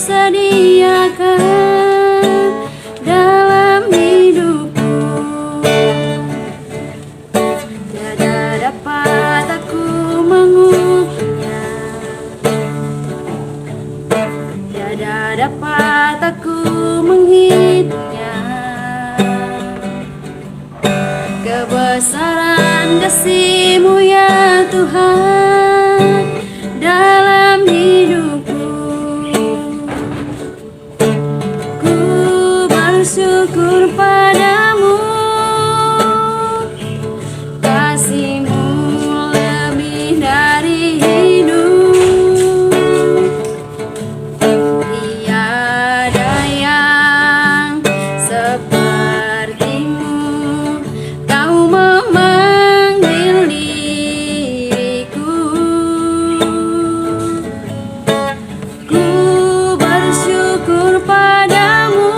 sediakan dalam hidupku. Tiada dapat aku mengubahnya, tiada dapat aku menghitungnya. Kebesaran kasih-Mu ya Tuhan dalam hidupku. Ku bersyukur padamu, kasih-Mu lebih dari hidup. Tiada yang seperti-Mu, Kau memanggil diriku. Ku bersyukur padamu,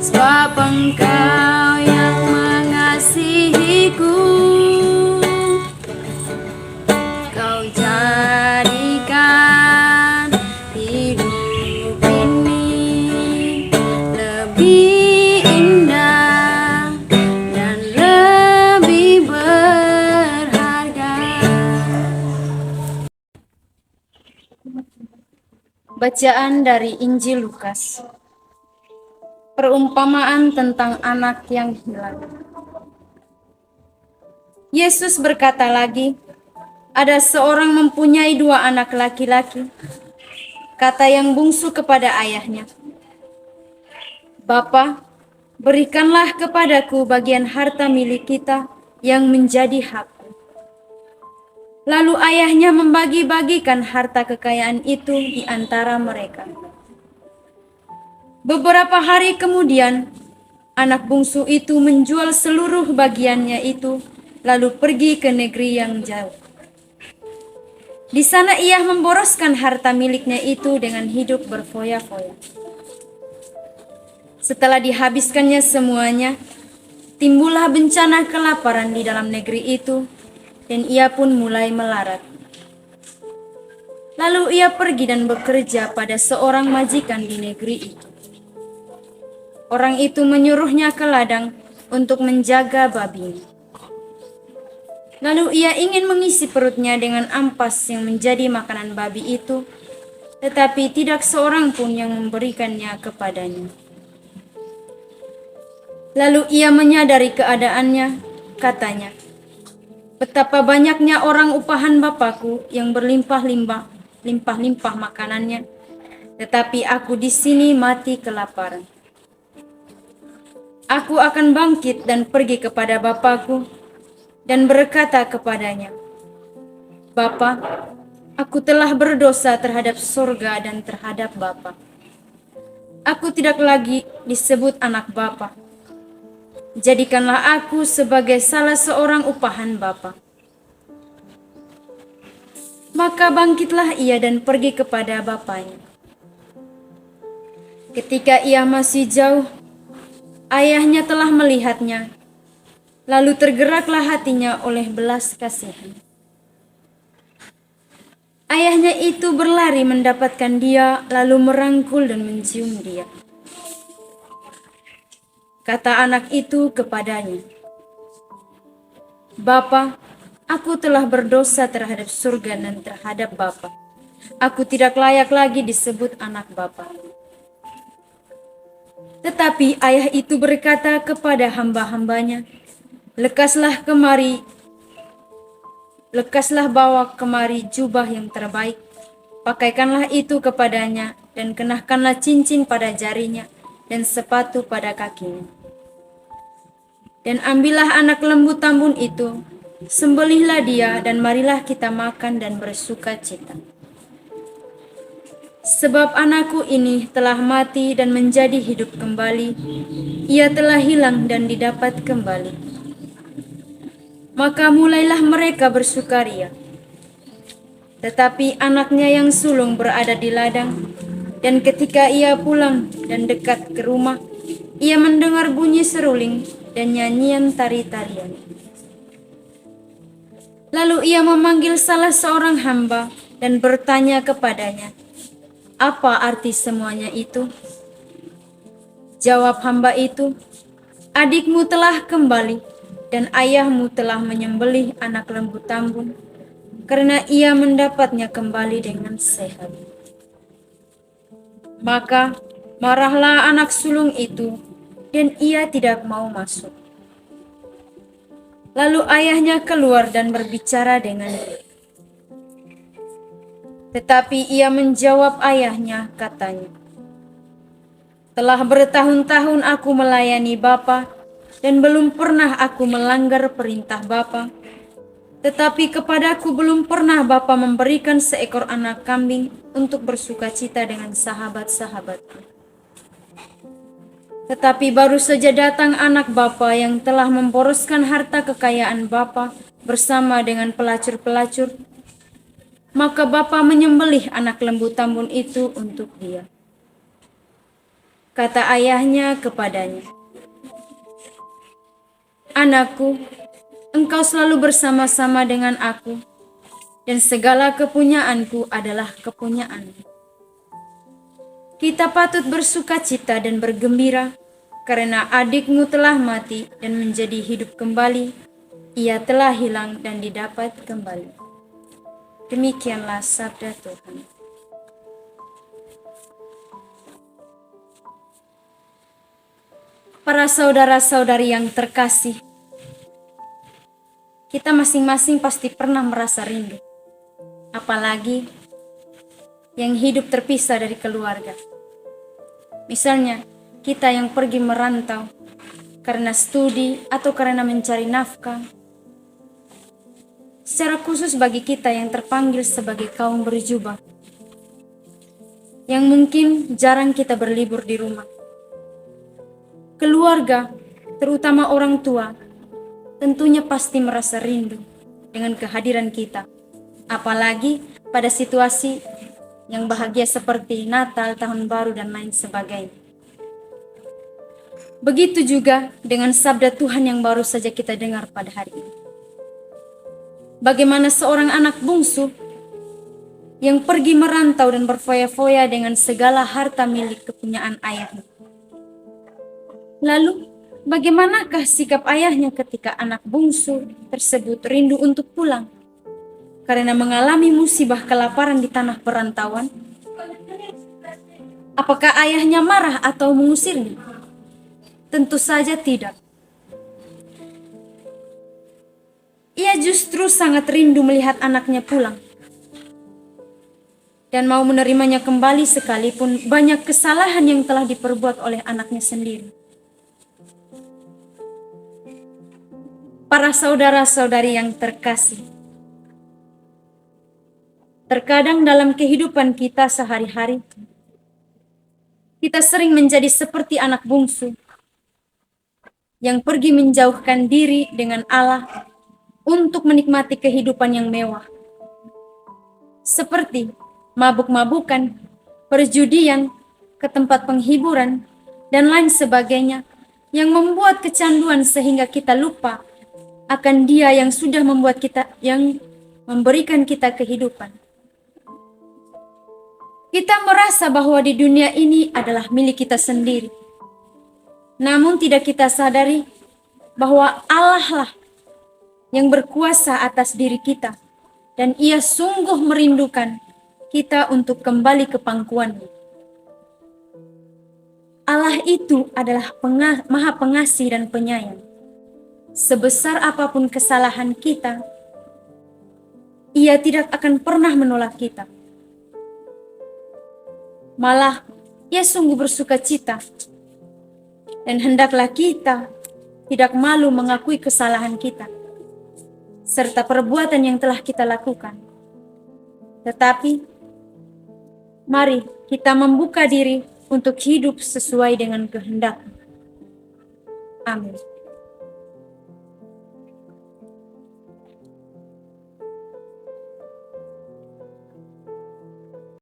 sebab Engkau yang mengasihiku. Kau jadikan hidup ini lebih indah dan lebih berharga. Bacaan dari Injil Lukas. Perumpamaan tentang anak yang hilang. Yesus berkata lagi, ada seorang mempunyai 2 anak laki-laki. Kata yang bungsu kepada ayahnya, "Bapa, berikanlah kepadaku bagian harta milik kita yang menjadi hakku." Lalu ayahnya membagi-bagikan harta kekayaan itu di antara mereka. Beberapa hari kemudian, anak bungsu itu menjual seluruh bagiannya itu, lalu pergi ke negeri yang jauh. Di sana ia memboroskan harta miliknya itu dengan hidup berfoya-foya. Setelah dihabiskannya semuanya, timbullah bencana kelaparan di dalam negeri itu, dan ia pun mulai melarat. Lalu ia pergi dan bekerja pada seorang majikan di negeri itu. Orang itu menyuruhnya ke ladang untuk menjaga babinya. Lalu ia ingin mengisi perutnya dengan ampas yang menjadi makanan babi itu, tetapi tidak seorang pun yang memberikannya kepadanya. Lalu ia menyadari keadaannya, katanya, "Betapa banyaknya orang upahan Bapakku yang berlimpah-limpah makanannya, tetapi aku di sini mati kelaparan. Aku akan bangkit dan pergi kepada Bapakku dan berkata kepadanya, Bapa, aku telah berdosa terhadap surga dan terhadap Bapa. Aku tidak lagi disebut anak Bapa. Jadikanlah aku sebagai salah seorang upahan Bapa." Maka bangkitlah ia dan pergi kepada bapaknya. Ketika ia masih jauh, ayahnya telah melihatnya, lalu tergeraklah hatinya oleh belas kasihan. Ayahnya itu berlari mendapatkan dia, lalu merangkul dan mencium dia. Kata anak itu kepadanya, "Bapa, aku telah berdosa terhadap surga dan terhadap Bapa. Aku tidak layak lagi disebut anak Bapa." Tetapi ayah itu berkata kepada hamba-hambanya, Lekaslah bawa kemari jubah yang terbaik, pakaikanlah itu kepadanya, dan kenakanlah cincin pada jarinya, dan sepatu pada kakinya. Dan ambillah anak lembu tambun itu, sembelihlah dia, dan marilah kita makan dan bersuka cita. Sebab anakku ini telah mati dan menjadi hidup kembali, ia telah hilang dan didapat kembali. Maka mulailah mereka bersukaria. Tetapi anaknya yang sulung berada di ladang, dan ketika ia pulang dan dekat ke rumah, ia mendengar bunyi seruling dan nyanyian tari-tarian. Lalu ia memanggil salah seorang hamba dan bertanya kepadanya, Apa arti semuanya itu? Jawab hamba itu, adikmu telah kembali dan ayahmu telah menyembelih anak lembu tambun karena ia mendapatnya kembali dengan sehat. Maka marahlah anak sulung itu dan ia tidak mau masuk. Lalu ayahnya keluar dan berbicara dengan dia. Tetapi ia menjawab ayahnya, katanya, telah bertahun-tahun aku melayani Bapa dan belum pernah aku melanggar perintah Bapa. Tetapi kepadaku belum pernah Bapa memberikan seekor anak kambing untuk bersukacita dengan sahabat-sahabatku. Tetapi baru saja datang anak Bapa yang telah memboroskan harta kekayaan Bapa bersama dengan pelacur-pelacur. Maka Bapa menyembelih anak lembu tambun itu untuk dia. Kata ayahnya kepadanya, anakku, engkau selalu bersama-sama dengan aku, dan segala kepunyaanku adalah kepunyaanmu. Kita patut bersukacita dan bergembira, karena adikmu telah mati dan menjadi hidup kembali, ia telah hilang dan didapat kembali. Demikianlah sabda Tuhan. Para saudara-saudari yang terkasih, kita masing-masing pasti pernah merasa rindu, apalagi yang hidup terpisah dari keluarga. Misalnya, kita yang pergi merantau karena studi atau karena mencari nafkah. Secara khusus bagi kita yang terpanggil sebagai kaum berjubah, yang mungkin jarang kita berlibur di rumah. Keluarga, terutama orang tua, tentunya pasti merasa rindu dengan kehadiran kita. Apalagi pada situasi yang bahagia seperti Natal, Tahun Baru, dan lain sebagainya. Begitu juga dengan sabda Tuhan yang baru saja kita dengar pada hari ini. Bagaimana seorang anak bungsu yang pergi merantau dan berfoya-foya dengan segala harta milik kepunyaan ayahnya. Lalu, bagaimanakah sikap ayahnya ketika anak bungsu tersebut rindu untuk pulang karena mengalami musibah kelaparan di tanah perantauan? Apakah ayahnya marah atau mengusirnya? Tentu saja tidak. Ia justru sangat rindu melihat anaknya pulang dan mau menerimanya kembali sekalipun banyak kesalahan yang telah diperbuat oleh anaknya sendiri. Para saudara-saudari yang terkasih, terkadang dalam kehidupan kita sehari-hari, kita sering menjadi seperti anak bungsu yang pergi menjauhkan diri dengan Allah untuk menikmati kehidupan yang mewah, seperti mabuk-mabukan, perjudian, ke tempat penghiburan, dan lain sebagainya, yang membuat kecanduan sehingga kita lupa akan Dia yang sudah membuat kita, yang memberikan kita kehidupan. Kita merasa bahwa di dunia ini adalah milik kita sendiri, namun tidak kita sadari bahwa Allah lah yang berkuasa atas diri kita, dan Ia sungguh merindukan kita untuk kembali ke pangkuannya. Allah itu adalah Maha Pengasih dan Penyayang. Sebesar apapun kesalahan kita, Ia tidak akan pernah menolak kita. Malah, Ia sungguh bersukacita, dan hendaklah kita tidak malu mengakui kesalahan kita serta perbuatan yang telah kita lakukan. Tetapi, mari kita membuka diri untuk hidup sesuai dengan kehendak. Amin.